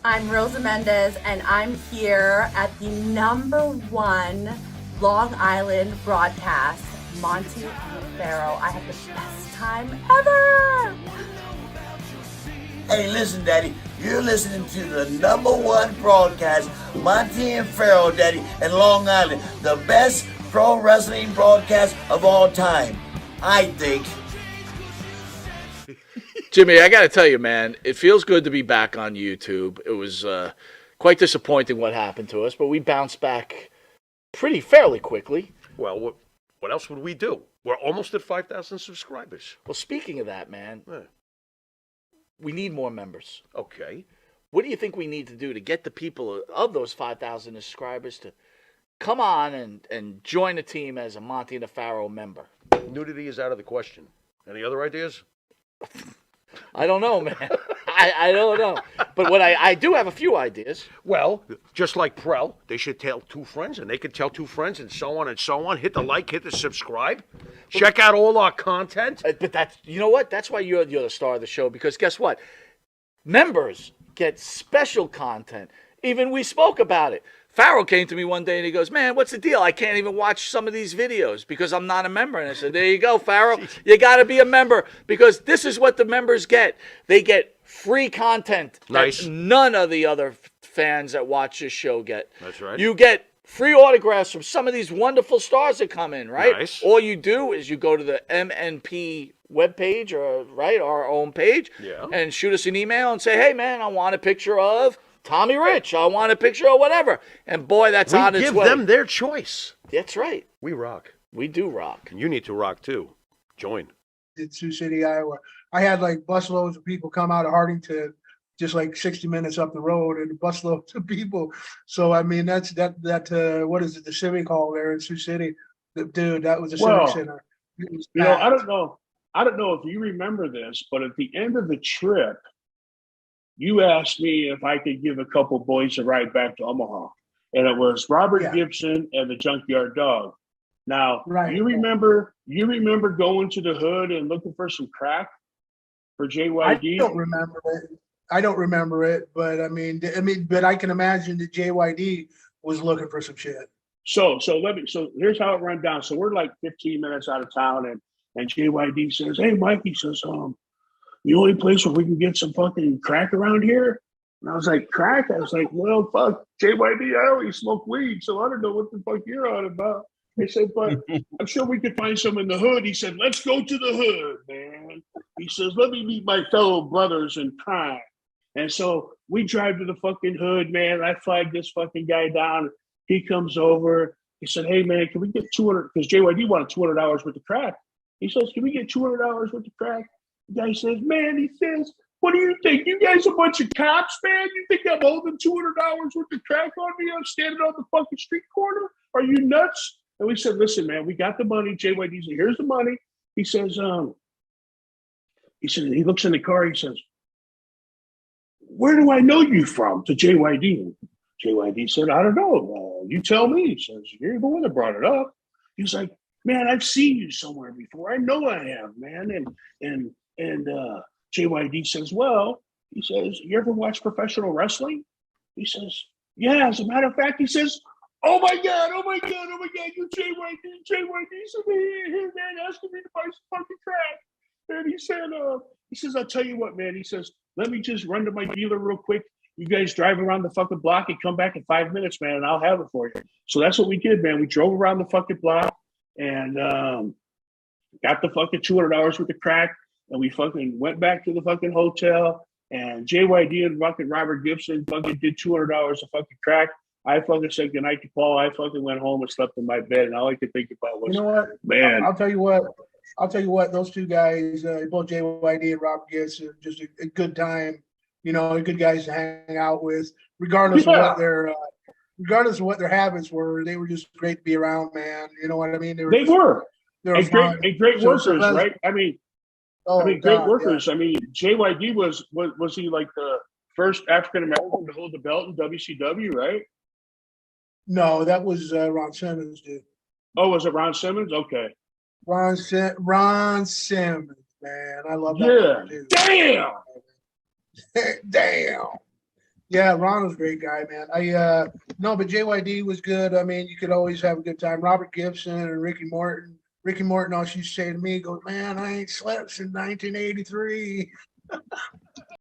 I'm Rosa Mendez, and I'm here at the #1 Long Island broadcast, Monty and Pharaoh. I had the best time ever! Hey, listen, Daddy, you're listening to the #1 broadcast, Monty and Pharaoh, Daddy, in Long Island. The best pro wrestling broadcast of all time, I think. Jimmy, I got to tell you, man, it feels good to be back on YouTube. It was quite disappointing what happened to us, but we bounced back fairly quickly. Well, what else would we do? We're almost at 5,000 subscribers. Well, speaking of that, man, we need more members. Okay. What do you think we need to do to get the people of those 5,000 subscribers to come on and join the team as a Monty and a Pharaoh member? Nudity is out of the question. Any other ideas? I don't know, man. I don't know. But what I do have a few ideas. Well, just like Prel, they should tell 2 friends, and they could tell 2 friends, and so on and so on. Hit the like, hit the subscribe. Check out all our content. But that's, you know what? That's why you're the star of the show, because guess what? Members get special content. Even we spoke about it. Pharaoh came to me one day and he goes, man, what's the deal? I can't even watch some of these videos because I'm not a member. And I said, there you go, Pharaoh. You got to be a member because this is what the members get. They get free content Nice. that none of the other fans that watch this show get. That's right. You get free autographs from some of these wonderful stars that come in, right? Nice. All you do is you go to the MNP webpage, or right, our own page, and shoot us an email and say, hey, man, I want a picture of Tommy Rich. I want a picture of whatever. And boy, that's on its way. We give them their choice. That's right. We rock. We do rock. And you need to rock too. Join. In Sioux City, Iowa. I had like busloads of people come out of Hardington, just like 60 minutes up the road, and busloads of people. So I mean, that's what is it? The Civic Hall there in Sioux City. Dude, that was a Civic Center. I don't know if you remember this, but at the end of the trip, you asked me if I could give a couple boys a ride back to Omaha, and it was Robert Gibson and the Junkyard Dog. Now, you remember going to the hood and looking for some crack for JYD? I don't remember it, but but I can imagine that JYD was looking for some shit. So here's how it went down. So we're like 15 minutes out of town, and JYD says, "Hey, Mike," he says, the only place where we can get some fucking crack around here? And I was like, crack? I was like, well, fuck, JYD, I always smoke weed, so I don't know what the fuck you're on about. They said, but I'm sure we could find some in the hood. He said, let's go to the hood, man. He says, let me meet my fellow brothers in crime. And so we drive to the fucking hood, man. I flagged this fucking guy down. He comes over. He said, hey, man, can we get 200? Because JYD wanted $200 worth of crack. He says, can we get $200 worth of crack? The guy says, man, he says, what do you think? You guys a bunch of cops, man? You think I'm holding $200 worth of crack on me? I'm standing on the fucking street corner? Are you nuts? And we said, listen, man, we got the money. JYD said, here's the money. He says, he looks in the car. He says, where do I know you from? To JYD. JYD said, I don't know. You tell me. He says, you're the one that brought it up. He's like, man, I've seen you somewhere before. I know I have, man. And JYD says, well, he says, you ever watch professional wrestling? He says, yeah, as a matter of fact, he says, oh my God, you're JYD. JYD said, here, man, asking me to buy some fucking crack. And he says, I'll tell you what, man. He says, let me just run to my dealer real quick. You guys drive around the fucking block and come back in 5 minutes, man, and I'll have it for you. So that's what we did, man. We drove around the fucking block and got the fucking $200 worth of crack. And we fucking went back to the fucking hotel, and JYD and fucking Robert Gibson fucking did $200 of fucking crack. I fucking said goodnight to Paul. I fucking went home and slept in my bed, and all I could think about was, you know what, man. I'll tell you what. Those two guys, both JYD and Robert Gibson, just a good time. You know, good guys to hang out with, regardless of what their habits were. They were just great to be around, man. You know what I mean? They were great workers, right? I mean, great workers. Yeah. I mean, JYD was he like the first African American to hold the belt in WCW, right? No, that was Ron Simmons, dude. Oh, was it Ron Simmons? Okay. Ron Simmons, man. I love that. Yeah. Damn. Damn. Yeah, Ron was a great guy, man. No, but JYD was good. I mean, you could always have a good time. Robert Gibson and Ricky Morton. Ricky Morton always used to say to me, "Goes, man, I ain't slept since 1983."